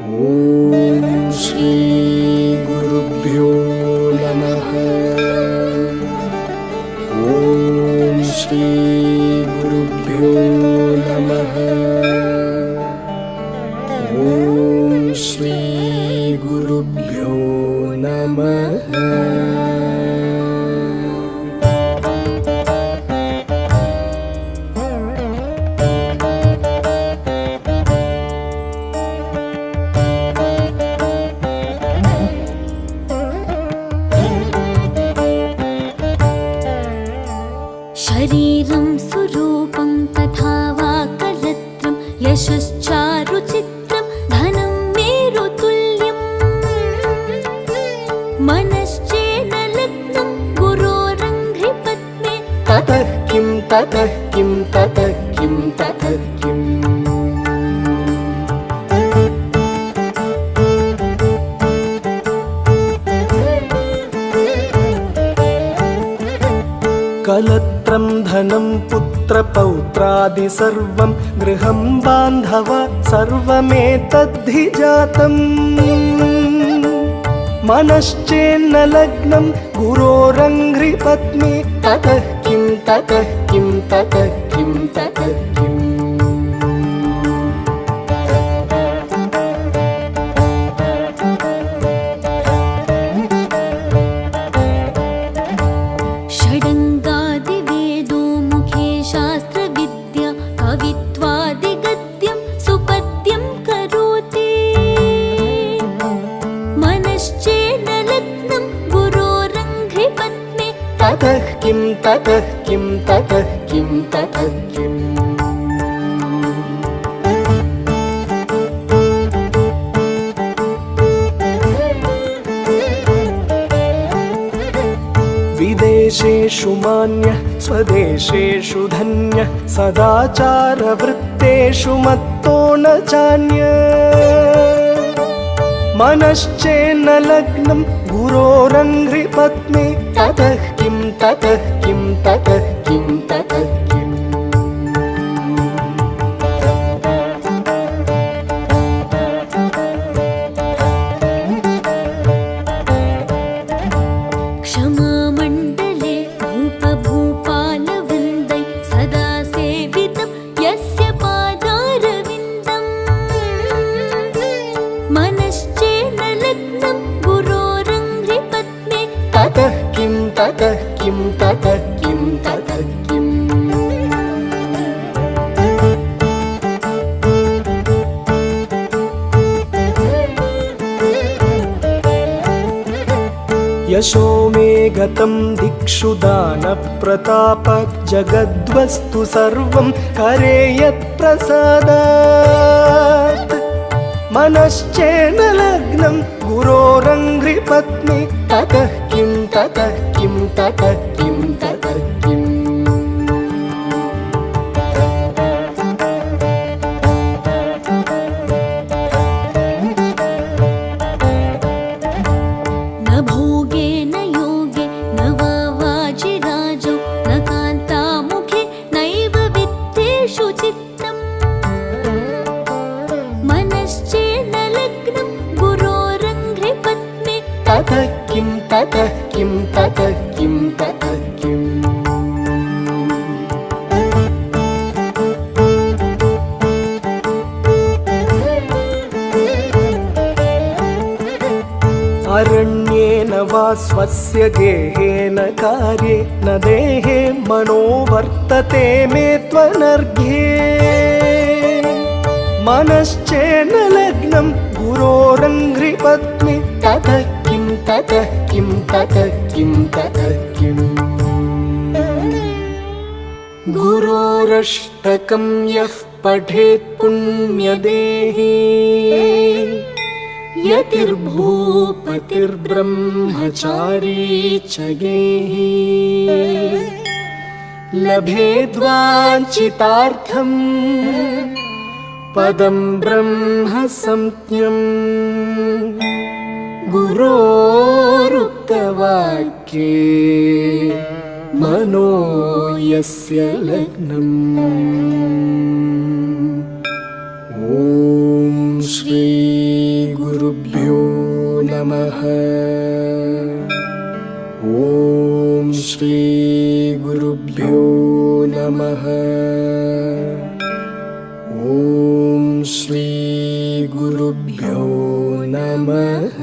ॐ श्री गुरुभ्यो नमः। ॐ श्री गुरुभ्यो नमः। ॐ श्री गुरुभ्यो नमः। शरीरं सुरूपं तथा वा कलत्रं यशश्चारुचित्रं धनं मेरुतुल्यम् मनश्चेन लग्नं गुरोरङ्घ्रिपद्मे ततः किं ततः किं ततः किं ततः किम् कलत्रं धनं पुत्रपौत्रादि सर्वं गृहं बान्धव सर्वमेतद्धि जातम् मनश्चेन्न लग्नं गुरोरङ्घ्रिपद्मे ततः किं ततः किं ततः किं ततः किम् षडङ्गादिवेदो मुखे शास्त्रविद्या कवित्वादिगद्यं सुपद्यं करोति मनश्चेन लग्नं गुरोरङ्घ्रिपद्मे ततः किं ततः किं ततः किं ततः किम् विदेशेषु मान्यः स्वदेशेषु धन्यः सदाचारवृत्तेषु मत्तो न चान्यः मनश्चेन्न लग्नं गुरोरङ्घ्रिपद्मे ततः किं ततः किं ततः किं ततः किम् क्षमामण्डले भूपभूपालवृन्दै सदा सेवितं यस्य पादारविन्दम् मनश्चेन लग्नं गुरोरङ्घ्रिपद्मे ततः किं ततः किं ततः किं ततः किम् यशो मे गतं दिक्षु दानप्रताप जगद्वस्तु सर्वं करे यत्प्रसादात् मनश्चेन लग्नं गुरोरङ्घ्रिपद्मे ततः किं ततः किं ततः किं ततः किम् न भोगे न योगे न वा वाजिराजौ न कान्तामुखे नैव वित्तेषु चित्तम् मनश्चेन लग्नं गुरोरङ्घ्रिपद्मे ततः किं ततः किं ततः किं ततः किम् अरण्येन वा स्वस्य गेहेन कार्ये न देहे मनो वर्तते मे त्वनर्घ्ये मनश्चेन लग्नं गुरोरङ्घ्रिपद्मे ततः किं ततः किं ततः किं ततः किम् गुरोरष्टकं यः पठेत् पुण्यदेही यतिर्भूपतिर्ब्रह्मचारी च गेही लभेद्वाञ्छितार्थं पदं ब्रह्म संज्ञम् गुरोरुक्तवाक्ये मनो यस्य लग्नम्। ॐ श्री नमः ॐ श्री गुरुभ्यो नमः ॐ श्री गुरुभ्यो नमः